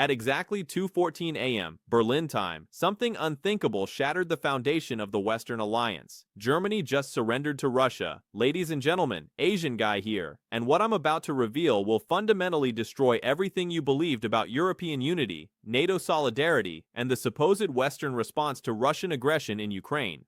At exactly 2:14 a.m. Berlin time, something unthinkable shattered the foundation of the Western alliance. Germany just surrendered to Russia. Ladies and gentlemen, Asian guy here, and what I'm about to reveal will fundamentally destroy everything you believed about European unity, NATO solidarity, and the supposed Western response to Russian aggression in Ukraine.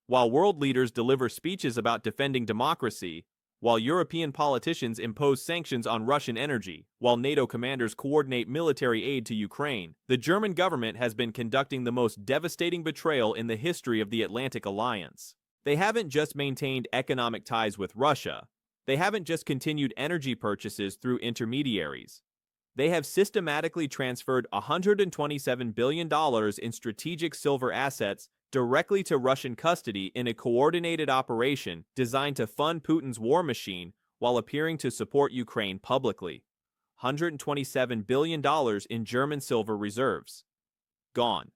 While world leaders deliver speeches about defending democracy, while European politicians impose sanctions on Russian energy, while NATO commanders coordinate military aid to Ukraine, the German government has been conducting the most devastating betrayal in the history of the Atlantic Alliance. They haven't just maintained economic ties with Russia. They haven't just continued energy purchases through intermediaries. They have systematically transferred $127 billion in strategic silver assets directly to Russian custody in a coordinated operation designed to fund Putin's war machine while appearing to support Ukraine publicly. $127 billion in German silver reserves. Gone.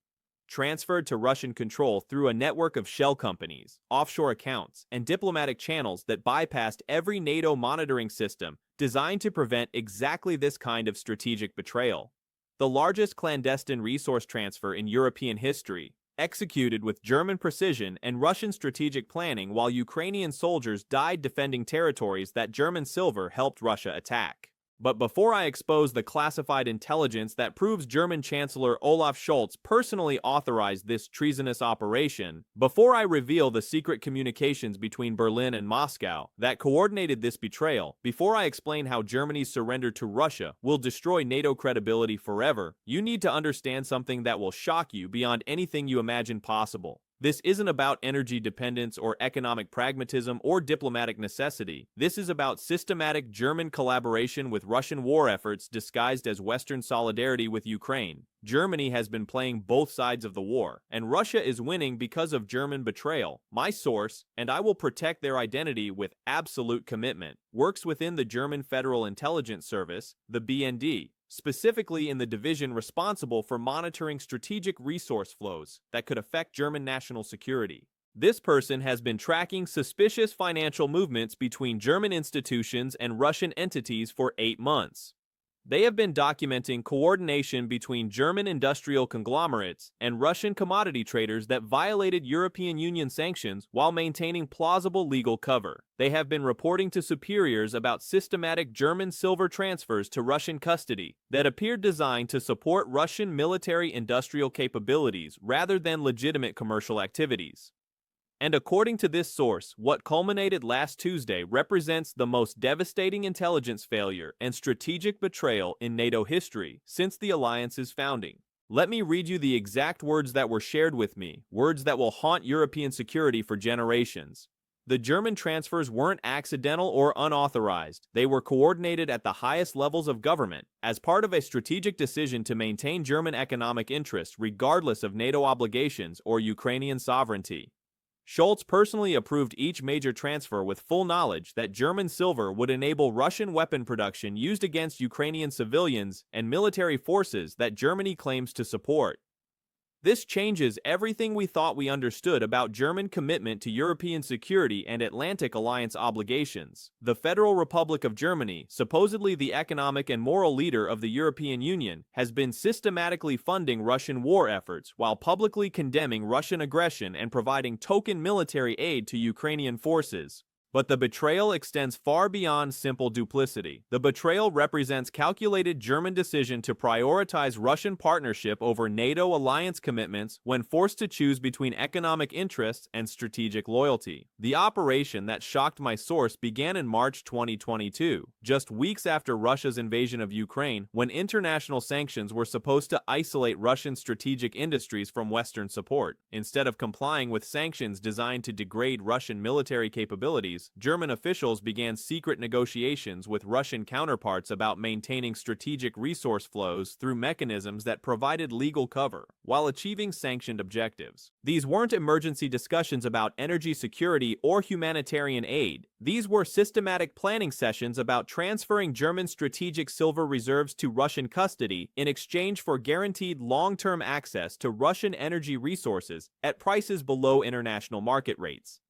Transferred to Russian control through a network of shell companies, offshore accounts, and diplomatic channels that bypassed every NATO monitoring system designed to prevent exactly this kind of strategic betrayal. The largest clandestine resource transfer in European history, executed with German precision and Russian strategic planning while Ukrainian soldiers died defending territories that German silver helped Russia attack. But before I expose the classified intelligence that proves German Chancellor Olaf Scholz personally authorized this treasonous operation, before I reveal the secret communications between Berlin and Moscow that coordinated this betrayal, before I explain how Germany's surrender to Russia will destroy NATO credibility forever, you need to understand something that will shock you beyond anything you imagine possible. This isn't about energy dependence or economic pragmatism or diplomatic necessity. This is about systematic German collaboration with Russian war efforts disguised as Western solidarity with Ukraine. Germany has been playing both sides of the war, and Russia is winning because of German betrayal. My source, and I will protect their identity with absolute commitment, works within the German Federal Intelligence Service, the BND. Specifically in the division responsible for monitoring strategic resource flows that could affect German national security. This person has been tracking suspicious financial movements between German institutions and Russian entities for 8 months. They have been documenting coordination between German industrial conglomerates and Russian commodity traders that violated European Union sanctions while maintaining plausible legal cover. They have been reporting to superiors about systematic German silver transfers to Russian custody that appeared designed to support Russian military-industrial capabilities rather than legitimate commercial activities. And according to this source, what culminated last Tuesday represents the most devastating intelligence failure and strategic betrayal in NATO history since the alliance's founding. Let me read you the exact words that were shared with me, words that will haunt European security for generations. The German transfers weren't accidental or unauthorized. They were coordinated at the highest levels of government as part of a strategic decision to maintain German economic interests regardless of NATO obligations or Ukrainian sovereignty. Scholz personally approved each major transfer with full knowledge that German silver would enable Russian weapon production used against Ukrainian civilians and military forces that Germany claims to support. This changes everything we thought we understood about German commitment to European security and Atlantic Alliance obligations. The Federal Republic of Germany, supposedly the economic and moral leader of the European Union, has been systematically funding Russian war efforts while publicly condemning Russian aggression and providing token military aid to Ukrainian forces. But the betrayal extends far beyond simple duplicity. The betrayal represents calculated German decision to prioritize Russian partnership over NATO alliance commitments when forced to choose between economic interests and strategic loyalty. The operation that shocked my source began in March 2022, just weeks after Russia's invasion of Ukraine, when international sanctions were supposed to isolate Russian strategic industries from Western support. Instead of complying with sanctions designed to degrade Russian military capabilities, German officials began secret negotiations with Russian counterparts about maintaining strategic resource flows through mechanisms that provided legal cover, while achieving sanctioned objectives. These weren't emergency discussions about energy security or humanitarian aid. These were systematic planning sessions about transferring German strategic silver reserves to Russian custody in exchange for guaranteed long-term access to Russian energy resources at prices below international market rates.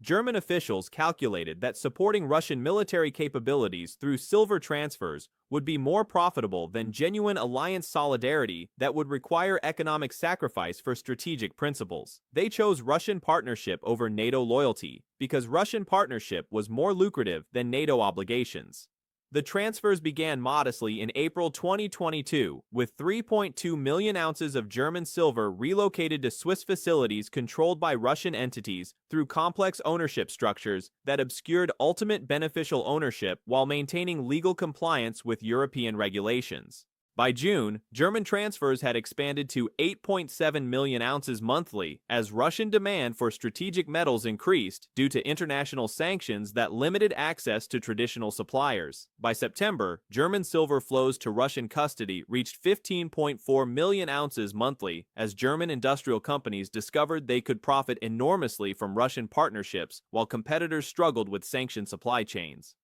German officials calculated that supporting Russian military capabilities through silver transfers would be more profitable than genuine alliance solidarity that would require economic sacrifice for strategic principles. They chose Russian partnership over NATO loyalty because Russian partnership was more lucrative than NATO obligations. The transfers began modestly in April 2022, with 3.2 million ounces of German silver relocated to Swiss facilities controlled by Russian entities through complex ownership structures that obscured ultimate beneficial ownership while maintaining legal compliance with European regulations. By June, German transfers had expanded to 8.7 million ounces monthly as Russian demand for strategic metals increased due to international sanctions that limited access to traditional suppliers. By September, German silver flows to Russian custody reached 15.4 million ounces monthly as German industrial companies discovered they could profit enormously from Russian partnerships while competitors struggled with sanctioned supply chains.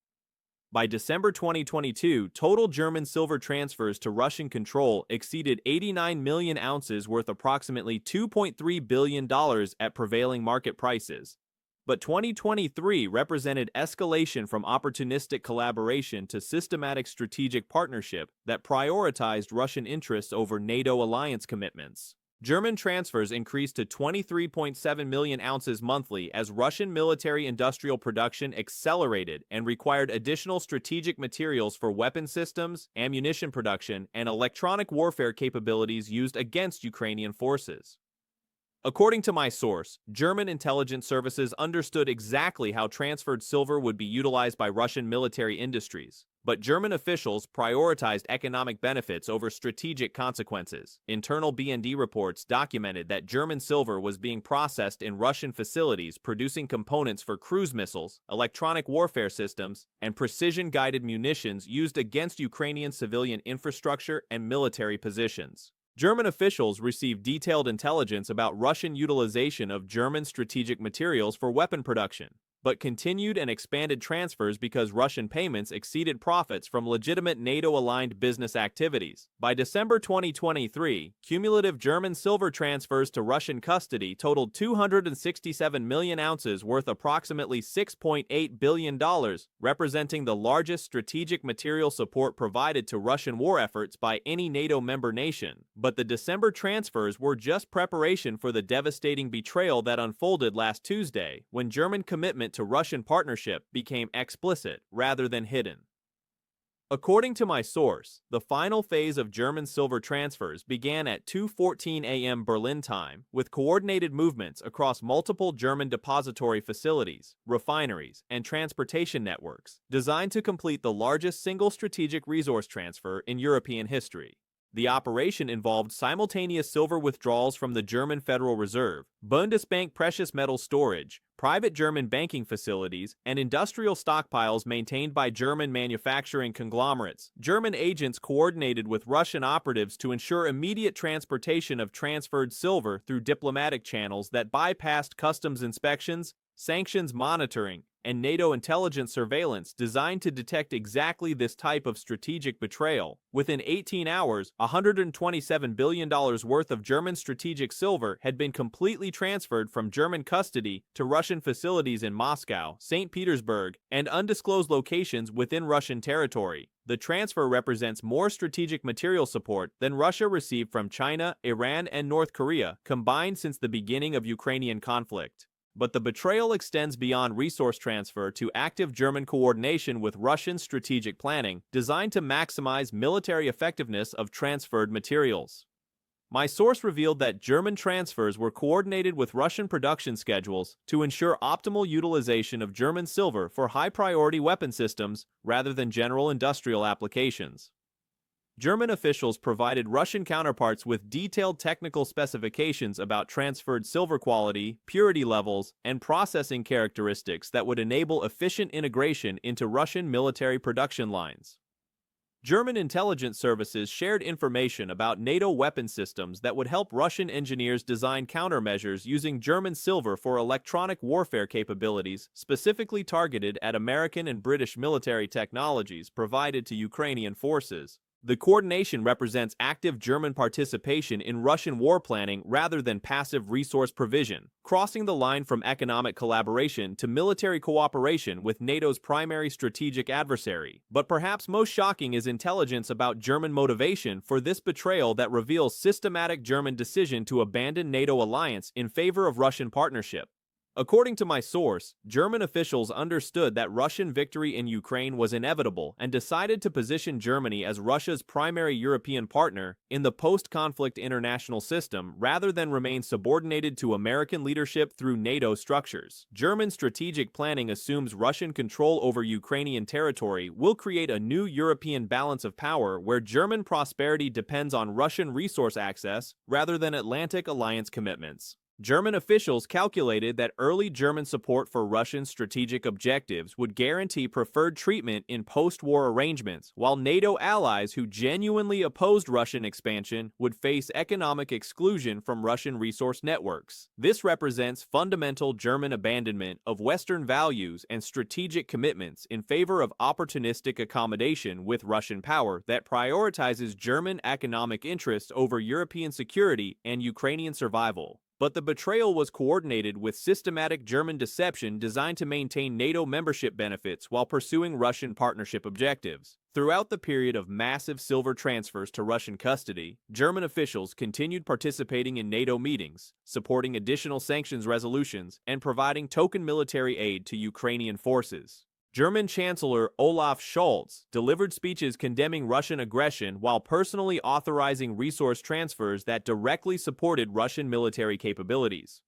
By December 2022, total German silver transfers to Russian control exceeded 89 million ounces worth approximately $2.3 billion at prevailing market prices. But 2023 represented escalation from opportunistic collaboration to systematic strategic partnership that prioritized Russian interests over NATO alliance commitments. German transfers increased to 23.7 million ounces monthly as Russian military-industrial production accelerated and required additional strategic materials for weapon systems, ammunition production, and electronic warfare capabilities used against Ukrainian forces. According to my source, German intelligence services understood exactly how transferred silver would be utilized by Russian military industries, but German officials prioritized economic benefits over strategic consequences. Internal BND reports documented that German silver was being processed in Russian facilities producing components for cruise missiles, electronic warfare systems, and precision-guided munitions used against Ukrainian civilian infrastructure and military positions. German officials received detailed intelligence about Russian utilization of German strategic materials for weapon production, but continued and expanded transfers because Russian payments exceeded profits from legitimate NATO-aligned business activities. By December 2023, cumulative German silver transfers to Russian custody totaled 267 million ounces worth approximately $6.8 billion, representing the largest strategic material support provided to Russian war efforts by any NATO member nation. But the December transfers were just preparation for the devastating betrayal that unfolded last Tuesday, when German commitment to Russian partnership became explicit rather than hidden. According to my source, the final phase of German silver transfers began at 2:14 a.m. Berlin time, with coordinated movements across multiple German depository facilities, refineries, and transportation networks, designed to complete the largest single strategic resource transfer in European history. The operation involved simultaneous silver withdrawals from the German Federal Reserve, Bundesbank precious metal storage, private German banking facilities, and industrial stockpiles maintained by German manufacturing conglomerates. German agents coordinated with Russian operatives to ensure immediate transportation of transferred silver through diplomatic channels that bypassed customs inspections, sanctions monitoring, and NATO intelligence surveillance designed to detect exactly this type of strategic betrayal. Within 18 hours, $127 billion worth of German strategic silver had been completely transferred from German custody to Russian facilities in Moscow, St. Petersburg, and undisclosed locations within Russian territory. The transfer represents more strategic material support than Russia received from China, Iran, and North Korea combined since the beginning of Ukrainian conflict. But the betrayal extends beyond resource transfer to active German coordination with Russian strategic planning designed to maximize military effectiveness of transferred materials. My source revealed that German transfers were coordinated with Russian production schedules to ensure optimal utilization of German silver for high-priority weapon systems rather than general industrial applications. German officials provided Russian counterparts with detailed technical specifications about transferred silver quality, purity levels, and processing characteristics that would enable efficient integration into Russian military production lines. German intelligence services shared information about NATO weapon systems that would help Russian engineers design countermeasures using German silver for electronic warfare capabilities specifically targeted at American and British military technologies provided to Ukrainian forces. The coordination represents active German participation in Russian war planning rather than passive resource provision, crossing the line from economic collaboration to military cooperation with NATO's primary strategic adversary. But perhaps most shocking is intelligence about German motivation for this betrayal that reveals systematic German decision to abandon NATO alliance in favor of Russian partnership. According to my source, German officials understood that Russian victory in Ukraine was inevitable and decided to position Germany as Russia's primary European partner in the post-conflict international system rather than remain subordinated to American leadership through NATO structures. German strategic planning assumes Russian control over Ukrainian territory will create a new European balance of power where German prosperity depends on Russian resource access rather than Atlantic alliance commitments. German officials calculated that early German support for Russian strategic objectives would guarantee preferred treatment in post-war arrangements, while NATO allies who genuinely opposed Russian expansion would face economic exclusion from Russian resource networks. This represents fundamental German abandonment of Western values and strategic commitments in favor of opportunistic accommodation with Russian power that prioritizes German economic interests over European security and Ukrainian survival. But the betrayal was coordinated with systematic German deception designed to maintain NATO membership benefits while pursuing Russian partnership objectives. Throughout the period of massive silver transfers to Russian custody, German officials continued participating in NATO meetings, supporting additional sanctions resolutions, and providing token military aid to Ukrainian forces. German Chancellor Olaf Scholz delivered speeches condemning Russian aggression while personally authorizing resource transfers that directly supported Russian military capabilities.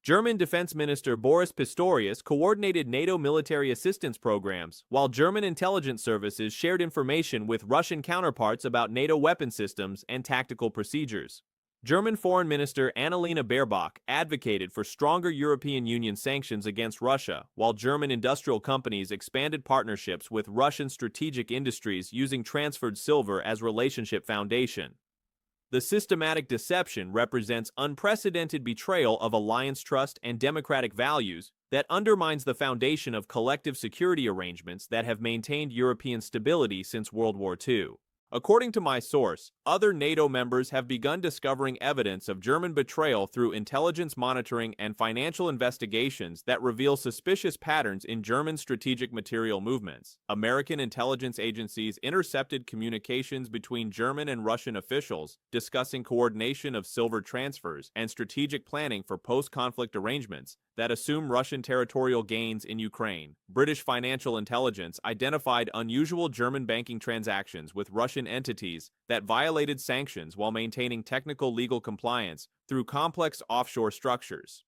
German Defense Minister Boris Pistorius coordinated NATO military assistance programs, while German intelligence services shared information with Russian counterparts about NATO weapon systems and tactical procedures. German Foreign Minister Annalena Baerbock advocated for stronger European Union sanctions against Russia, while German industrial companies expanded partnerships with Russian strategic industries using transferred silver as relationship foundation. The systematic deception represents unprecedented betrayal of alliance trust and democratic values that undermines the foundation of collective security arrangements that have maintained European stability since World War II. According to my source, other NATO members have begun discovering evidence of German betrayal through intelligence monitoring and financial investigations that reveal suspicious patterns in German strategic material movements. American intelligence agencies intercepted communications between German and Russian officials discussing coordination of silver transfers and strategic planning for post-conflict arrangements that assume Russian territorial gains in Ukraine. British financial intelligence identified unusual German banking transactions with Russian entities that violated sanctions while maintaining technical legal compliance through complex offshore structures.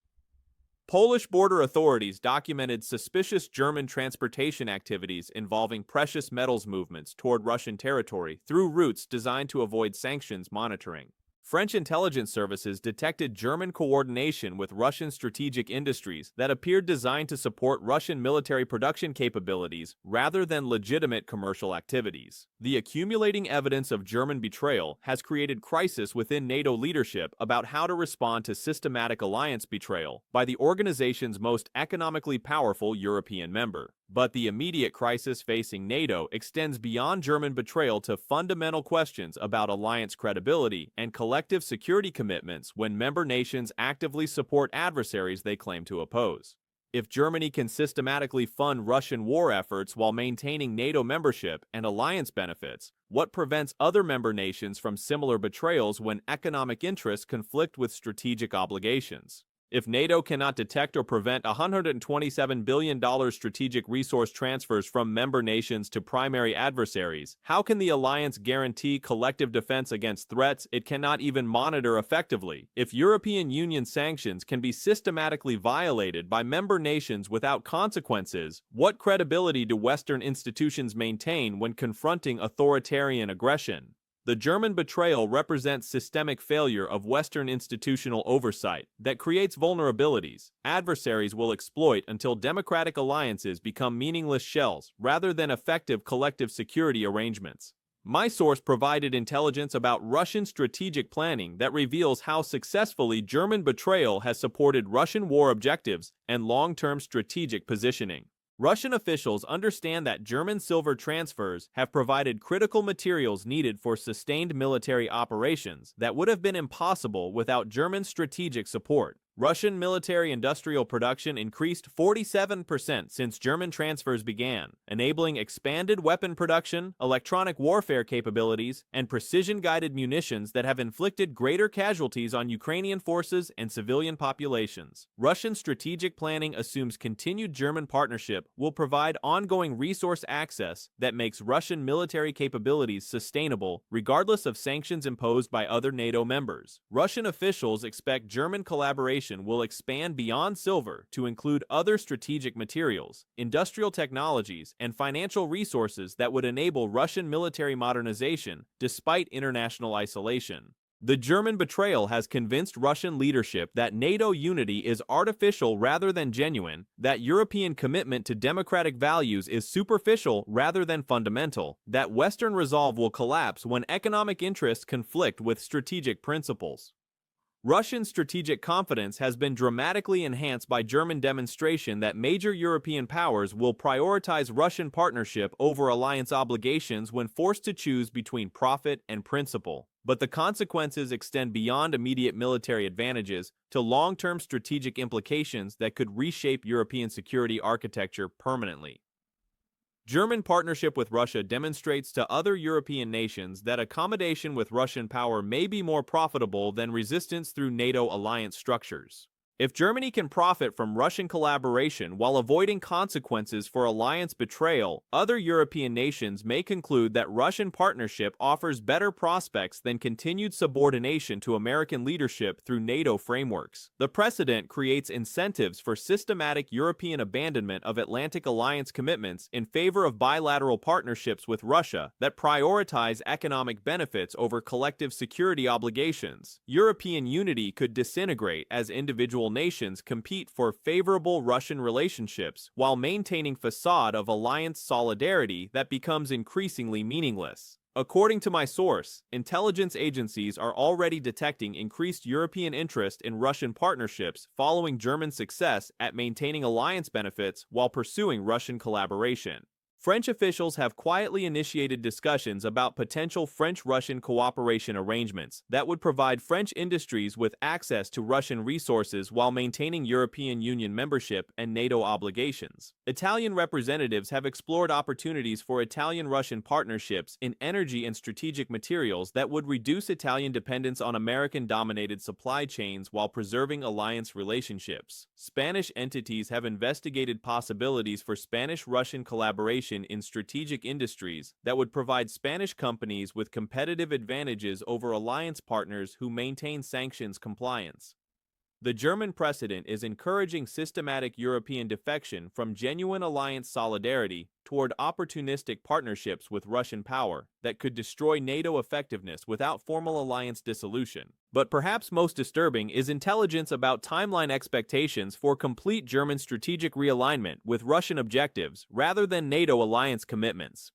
Polish border authorities documented suspicious German transportation activities involving precious metals movements toward Russian territory through routes designed to avoid sanctions monitoring. French intelligence services detected German coordination with Russian strategic industries that appeared designed to support Russian military production capabilities rather than legitimate commercial activities. The accumulating evidence of German betrayal has created crisis within NATO leadership about how to respond to systematic alliance betrayal by the organization's most economically powerful European member. But the immediate crisis facing NATO extends beyond German betrayal to fundamental questions about alliance credibility and collective security commitments when member nations actively support adversaries they claim to oppose. If Germany can systematically fund Russian war efforts while maintaining NATO membership and alliance benefits, what prevents other member nations from similar betrayals when economic interests conflict with strategic obligations? If NATO cannot detect or prevent $127 billion strategic resource transfers from member nations to primary adversaries, how can the alliance guarantee collective defense against threats it cannot even monitor effectively? If European Union sanctions can be systematically violated by member nations without consequences, what credibility do Western institutions maintain when confronting authoritarian aggression? The German betrayal represents systemic failure of Western institutional oversight that creates vulnerabilities adversaries will exploit until democratic alliances become meaningless shells rather than effective collective security arrangements. My source provided intelligence about Russian strategic planning that reveals how successfully German betrayal has supported Russian war objectives and long-term strategic positioning. Russian officials understand that German silver transfers have provided critical materials needed for sustained military operations that would have been impossible without German strategic support. Russian military-industrial production increased 47% since German transfers began, enabling expanded weapon production, electronic warfare capabilities, and precision-guided munitions that have inflicted greater casualties on Ukrainian forces and civilian populations. Russian strategic planning assumes continued German partnership will provide ongoing resource access that makes Russian military capabilities sustainable regardless of sanctions imposed by other NATO members. Russian officials expect German collaboration will expand beyond silver to include other strategic materials, industrial technologies, and financial resources that would enable Russian military modernization despite international isolation. The German betrayal has convinced Russian leadership that NATO unity is artificial rather than genuine, that European commitment to democratic values is superficial rather than fundamental, that Western resolve will collapse when economic interests conflict with strategic principles. Russian strategic confidence has been dramatically enhanced by German demonstration that major European powers will prioritize Russian partnership over alliance obligations when forced to choose between profit and principle. But the consequences extend beyond immediate military advantages to long-term strategic implications that could reshape European security architecture permanently. German partnership with Russia demonstrates to other European nations that accommodation with Russian power may be more profitable than resistance through NATO alliance structures. If Germany can profit from Russian collaboration while avoiding consequences for alliance betrayal, other European nations may conclude that Russian partnership offers better prospects than continued subordination to American leadership through NATO frameworks. The precedent creates incentives for systematic European abandonment of Atlantic alliance commitments in favor of bilateral partnerships with Russia that prioritize economic benefits over collective security obligations. European unity could disintegrate as individual nations compete for favorable Russian relationships while maintaining facade of alliance solidarity that becomes increasingly meaningless. According to my source, intelligence agencies are already detecting increased European interest in Russian partnerships following German success at maintaining alliance benefits while pursuing Russian collaboration. French officials have quietly initiated discussions about potential French-Russian cooperation arrangements that would provide French industries with access to Russian resources while maintaining European Union membership and NATO obligations. Italian representatives have explored opportunities for Italian-Russian partnerships in energy and strategic materials that would reduce Italian dependence on American-dominated supply chains while preserving alliance relationships. Spanish entities have investigated possibilities for Spanish-Russian collaboration in strategic industries that would provide Spanish companies with competitive advantages over alliance partners who maintain sanctions compliance. The German precedent is encouraging systematic European defection from genuine alliance solidarity toward opportunistic partnerships with Russian power that could destroy NATO effectiveness without formal alliance dissolution. But perhaps most disturbing is intelligence about timeline expectations for complete German strategic realignment with Russian objectives rather than NATO alliance commitments.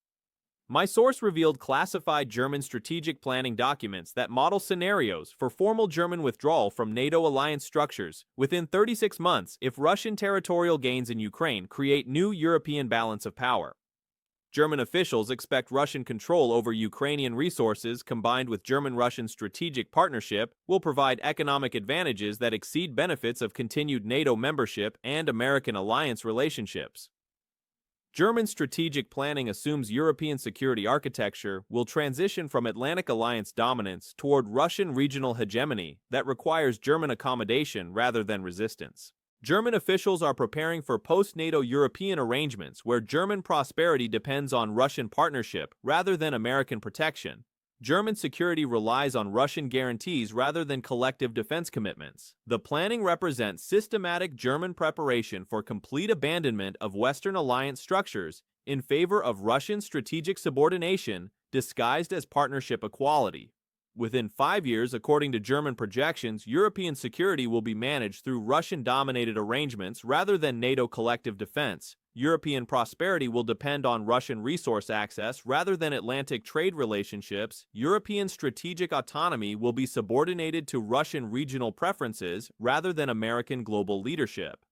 My source revealed classified German strategic planning documents that model scenarios for formal German withdrawal from NATO alliance structures within 36 months if Russian territorial gains in Ukraine create new European balance of power. German officials expect Russian control over Ukrainian resources combined with German-Russian strategic partnership will provide economic advantages that exceed benefits of continued NATO membership and American alliance relationships. German strategic planning assumes European security architecture will transition from Atlantic alliance dominance toward Russian regional hegemony that requires German accommodation rather than resistance. German officials are preparing for post-NATO European arrangements where German prosperity depends on Russian partnership rather than American protection. German security relies on Russian guarantees rather than collective defense commitments. The planning represents systematic German preparation for complete abandonment of Western alliance structures in favor of Russian strategic subordination disguised as partnership equality. Within 5 years, according to German projections, European security will be managed through Russian-dominated arrangements rather than NATO collective defense. European prosperity will depend on Russian resource access rather than Atlantic trade relationships. European strategic autonomy will be subordinated to Russian regional preferences rather than American global leadership.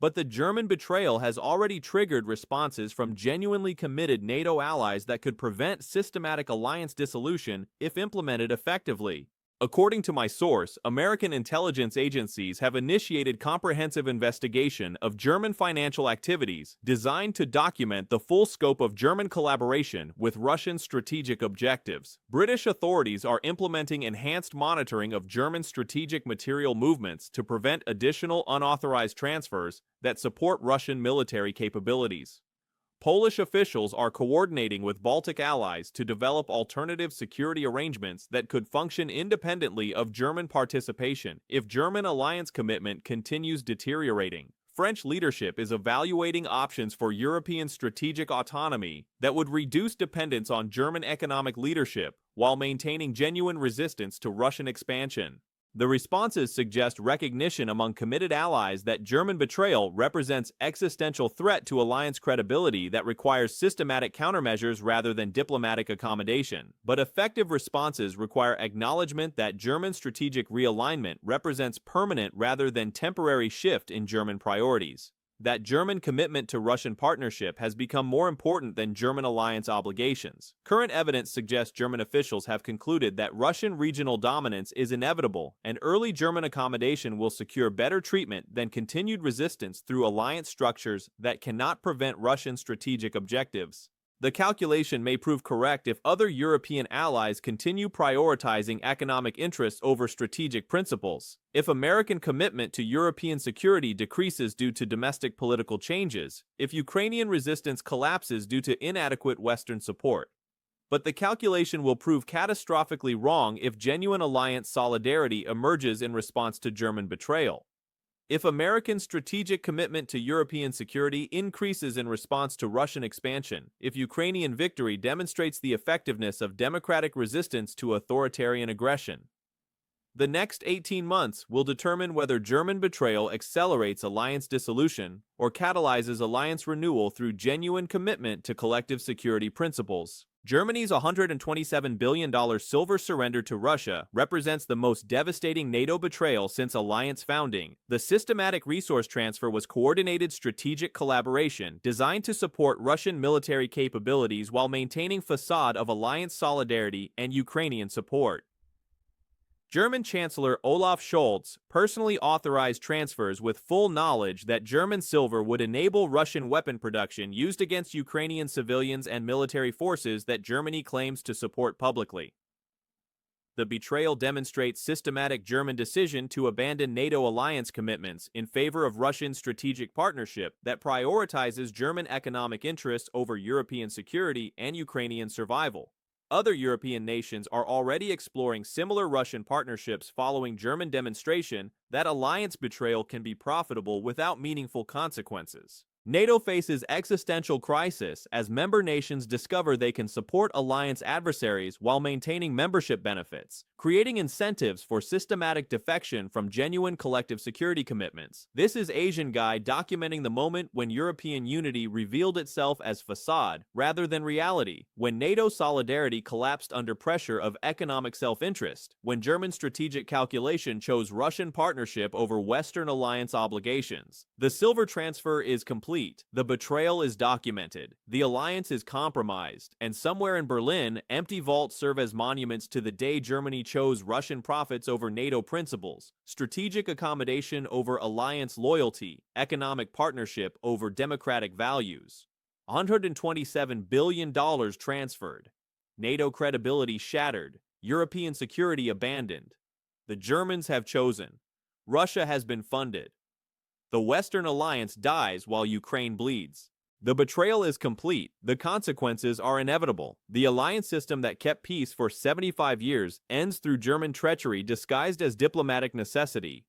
But the German betrayal has already triggered responses from genuinely committed NATO allies that could prevent systematic alliance dissolution if implemented effectively. According to my source, American intelligence agencies have initiated comprehensive investigation of German financial activities designed to document the full scope of German collaboration with Russian strategic objectives. British authorities are implementing enhanced monitoring of German strategic material movements to prevent additional unauthorized transfers that support Russian military capabilities. Polish officials are coordinating with Baltic allies to develop alternative security arrangements that could function independently of German participation if German alliance commitment continues deteriorating. French leadership is evaluating options for European strategic autonomy that would reduce dependence on German economic leadership while maintaining genuine resistance to Russian expansion. The responses suggest recognition among committed allies that German betrayal represents existential threat to alliance credibility that requires systematic countermeasures rather than diplomatic accommodation. But effective responses require acknowledgement that German strategic realignment represents permanent rather than temporary shift in German priorities. That German commitment to Russian partnership has become more important than German alliance obligations. Current evidence suggests German officials have concluded that Russian regional dominance is inevitable, and early German accommodation will secure better treatment than continued resistance through alliance structures that cannot prevent Russian strategic objectives. The calculation may prove correct if other European allies continue prioritizing economic interests over strategic principles. If American commitment to European security decreases due to domestic political changes, if Ukrainian resistance collapses due to inadequate Western support. But the calculation will prove catastrophically wrong if genuine alliance solidarity emerges in response to German betrayal. If American strategic commitment to European security increases in response to Russian expansion, if Ukrainian victory demonstrates the effectiveness of democratic resistance to authoritarian aggression. The next 18 months will determine whether German betrayal accelerates alliance dissolution or catalyzes alliance renewal through genuine commitment to collective security principles. Germany's $127 billion silver surrender to Russia represents the most devastating NATO betrayal since alliance founding. The systematic resource transfer was coordinated strategic collaboration designed to support Russian military capabilities while maintaining facade of alliance solidarity and Ukrainian support. German Chancellor Olaf Scholz personally authorized transfers with full knowledge that German silver would enable Russian weapon production used against Ukrainian civilians and military forces that Germany claims to support publicly. The betrayal demonstrates systematic German decision to abandon NATO alliance commitments in favor of Russian strategic partnership that prioritizes German economic interests over European security and Ukrainian survival. Other European nations are already exploring similar Russian partnerships following German demonstration that alliance betrayal can be profitable without meaningful consequences. NATO faces existential crisis as member nations discover they can support alliance adversaries while maintaining membership benefits, creating incentives for systematic defection from genuine collective security commitments. This is Asian Guy documenting the moment when European unity revealed itself as facade rather than reality, when NATO solidarity collapsed under pressure of economic self-interest, when German strategic calculation chose Russian partnership over Western alliance obligations. The silver transfer is complete. The betrayal is documented, the alliance is compromised, and somewhere in Berlin, empty vaults serve as monuments to the day Germany chose Russian profits over NATO principles, strategic accommodation over alliance loyalty, economic partnership over democratic values. $127 billion transferred. NATO credibility shattered. European security abandoned. The Germans have chosen. Russia has been funded. The Western alliance dies while Ukraine bleeds. The betrayal is complete. The consequences are inevitable. The alliance system that kept peace for 75 years ends through German treachery disguised as diplomatic necessity.